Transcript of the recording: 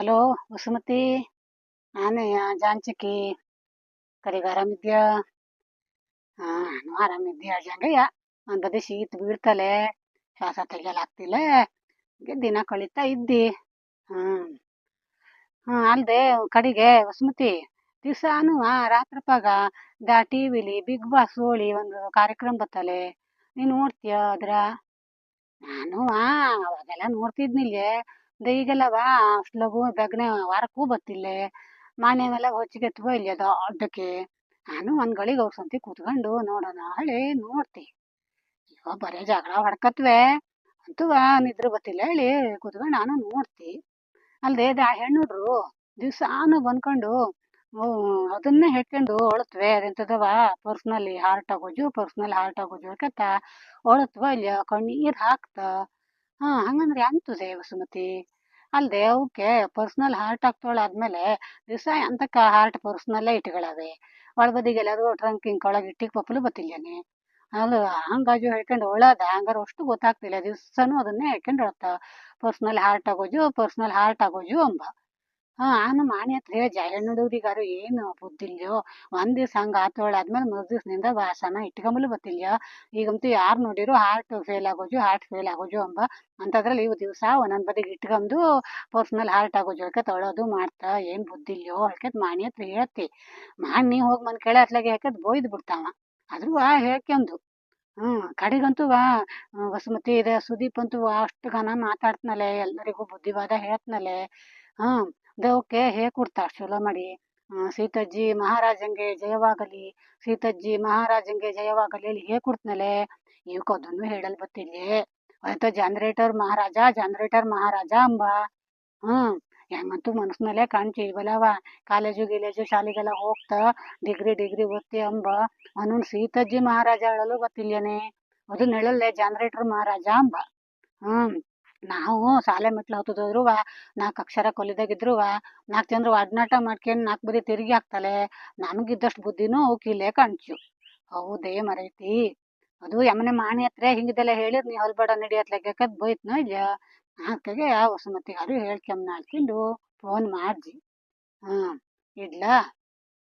Hello Vasumathi. ನಾನೇ ಜಾಂಚಕಿ. ಕರಿಗ ಆರಾಮಿದ್ಯಾ? ಹಾ, ನಾನು ಆರಾಮಿದ್ಯಾ ಜಂಗಯ್ಯ. ಒಂದ್ ಬದಿ ಶೀತ ಬೀಳ್ತಲೆ, ಶ್ವಾಸ ತೆಗಿಯಲಾಗ್ತಿಲ್ಲ. ಹೀಗೆ ದಿನ ಕಳೀತಾ ಇದ್ದಿ. ಹ್ಮ್ ಅಲ್ದೆ ಕಡೆಗೆ ವಸುಮತಿ, ದಿವ್ಸಾನು ರಾತ್ರಪಾಗ ಟಿವಿಲಿ ಬಿಗ್ ಬಾಸ್ ಹೋಳಿ ಒಂದು ಕಾರ್ಯಕ್ರಮ ಬತ್ತಲೆ, ನೀನ್ ನೋಡ್ತೀಯ ಅದ್ರ? ನಾನು ಅವಾಗೆಲ್ಲ ನೋಡ್ತಿದ್ನಿಲ್ಲೆ. ಈಗೆಲ್ಲವ ಅಷ್ಟ್ ಲಘು ಬೇಗನೆ ವಾರಕ್ಕೂ ಬತ್ತಿಲ್ಲೆ. ಮಾನ್ಯವೆಲ್ಲ ಹೊಚ್ಚಿಗೆ ಎತ್ಕೊ ಇಲ್ಲಿ ದೊಡ್ಡಕ್ಕೆ. ನಾನು ಒಂದ್ ಗಳಿಗೆ ಅವ್ರ ಸಂತಿ ಕೂತ್ಕೊಂಡು ನೋಡೋಣ ಹೇಳಿ ನೋಡ್ತಿ. ಇವ ಬರೇ ಜಗಳ ಹೊಡ್ಕತ್ವೆ ಅಂತೂ ನಿದ್ರೆ ಬತ್ತಿಲ್ಲ ಹೇಳಿ ಕೂತ್ಕೊಂಡು ನಾನು ನೋಡ್ತಿ. ಅಲ್ದೆ ಹೆಣ್ಣುಡ್ರು ದಿವ್ಸಾನು ಬಂದ್ಕೊಂಡು ಅದನ್ನೇ ಹೇಳ್ಕೊಂಡು ಹೊಳತ್ವೆ. ಅದೆಂತದವ ಪರ್ಸನಲ್ ಹಾರ್ಟ್ ಆಗೋಜು ಹೇಳ್ಕತ್ತ ಹೊಳತ್ವ ಇಲ್ಲ ಕಣ್ಣೀರ್ ಹಾಕ್ತ. ಹಂಗಂದ್ರೆ ಅಂತದೆ ವಸುಮತಿ. ಅಲ್ದೆ ಅವಕ್ಕೆ ಪರ್ಸನಲ್ ಹಾರ್ಟ್ ಆಗ್ತಾಳಾದ್ಮೇಲೆ ದಿವಸ ಎಂತಕ್ಕ ಹಾರ್ಟ್ ಪರ್ಸನಲ್ಲೇ ಇಟ್ಗಳವೆ. ಒಳಬದಿಗೆಲ್ಲಾರು ಟ್ರಂಕಿಂಗ್ ಒಳಗೆ ಇಟ್ಟಿಗೆ ಪಪ್ಪಲು ಬತ್ತಿಲ್ಲೇನೆ. ಅದು ಹಂಗಾಜು ಹೇಳ್ಕೊಂಡು ಒಳದ ಹಂಗಾರ ಅಷ್ಟು ಗೊತ್ತಾಗ್ತಿಲ್ಲ. ದಿವ್ಸನು ಅದನ್ನೇ ಹೇಳ್ಕೊಂಡು ಹೊಳತ್ತ, ಪರ್ಸನಲ್ ಹಾರ್ಟ್ ಆಗೋಜು ಅಂಬ. ನಾನು ಮಾಣಿ ಹತ್ರ ಹೇಳ್ಜ, ಹೆಣ್ಣು ಹುಡುಗರಿಗಾರು ಏನು ಬುದ್ಧಿಲ್ಯೋ. ಒಂದ್ ದಿವ್ಸ ಹಂಗ ಆತೋಳಾದ್ಮೇಲೆ ದಿವ್ಸನಿಂದ ವಾಸನ ಇಟ್ಕೊಂಬಲು ಬತ್ತಿಲ್ಯೋ. ಈಗಂತೂ ಯಾರು ನೋಡಿರು ಹಾರ್ಟ್ ಫೇಲ್ ಆಗೋಜು ಅಂಬ. ಅಂತದ್ರಲ್ಲಿ ಇವ್ ದಿವ್ಸ ಒಂದೊಂದ್ ಬದಿಗೆ ಇಟ್ಕೊಂಡು ಪರ್ಸನಲ್ ಹಾರ್ಟ್ ಆಗೋಜು ಹೇಳ್ಕ ತೊಳೋದು ಮಾಡ್ತಾ ಏನ್ ಬುದ್ಧಿಲ್ಯೋ ಹೇಳ್ಕತ್ ಮಾಣಿ ಹತ್ರ ಹೇಳ್ತಿ. ಮಾಣಿ ಹೋಗ್ ಮನ್ ಕೆಳ ಹತ್ಲಾಗೆ ಹೇಳ್ಕತ್ ಬೋಯ್ದು ಬಿಡ್ತಾವ. ಆದ್ರೂ ಹೇಳ್ಕೊಂಡು ಕಡೆಗಂತೂ ವಸುಮತಿ ಇದೆ ಸುದೀಪ್ ಅಂತೂ ಅಷ್ಟು ಘನ ಮಾತಾಡ್ತನಲೆ, ಎಲ್ಲರಿಗೂ ಬುದ್ಧಿವಾದ ಹೇಳ್ತನಲೆ. ಹ್ಮ್ ದೇವಕ್ಕೆ ಕೊಡ್ತಾಳ ಚಲೋ ಮಾಡಿ. ಸೀತಜ್ಜಿ ಮಹಾರಾಜಂಗೆ ಜಯವಾಗಲಿ, ಸೀತಜ್ಜಿ ಮಹಾರಾಜಂಗೆ ಜಯವಾಗಲಿ ಹೇಳಿ ಕೊಡ್ತನಲೆ. ಇವಕ್ಕೆ ಅದನ್ನು ಹೇಳಲ್ ಬತ್ತಿಲ್ಲಿ. ಆಯ್ತಾ ಜನರೇಟರ್ ಮಹಾರಾಜ ಅಂಬ. ಹ್ಮ್ ಹೆಂಗಂತೂ ಮನಸ್ನಲ್ಲೇ ಕಾಣ್ಚಿ ಇವಲ್ಲವ ಕಾಲೇಜು ಶಾಲೆಗೆಲ್ಲ ಹೋಗ್ತಾ ಡಿಗ್ರಿ ಓದ್ತಿ ಅಂಬ. ಅವನು ಸೀತಜ್ಜಿ ಮಹಾರಾಜ ಹೇಳಲು ಗೊತ್ತಿಲ್ಲೇನೆ. ಅದನ್ನ ಹೇಳಲ್ಲೇ ಜನರೇಟರ್ ಮಹಾರಾಜ ಅಂಬ. ಹ್ಮ್ ನಾವು ಶಾಲೆ ಮೆಟ್ಲು ಹತ್ತದೋದ್ರು 4 ಅಕ್ಷರ ಕೊಲಿದಾಗಿದ್ರು 4 ಜನರು ಅಡ್ನಾಟ ಮಾಡ್ಕೊಂಡು 4 ಬದಿ ತಿರುಗಿ ಹಾಕ್ತಲೆ. ನಮಗಿದ್ದಷ್ಟು ಬುದ್ಧಿನೂ ಅವಕ್ಕಿಲ್ಲೇ ಕಾಣ್ಚು. ಹೌದೇ ಮರೈತಿ. ಅದು ಯಮನೆ ಮಾಣಿ ಹತ್ರ ಹಿಂಗಿದೆಲ್ಲ ಹೇಳಿರ್ ನೀ ಹೊಲ್ಬೇಡ ನಡಿಯತ್ಲಾಗದ್ ಬೋಯ್ತನೋ ಇಲ್ಲ. ಆಕೆಗೆ ವಸುಮತಿಗಾರು ಹೇಳ್ಕೊಂಡ್ ನಾಳ್ಕೊಂಡು ಫೋನ್ ಮಾಡ್ಜಿ. ಇಡ್ಲಾ?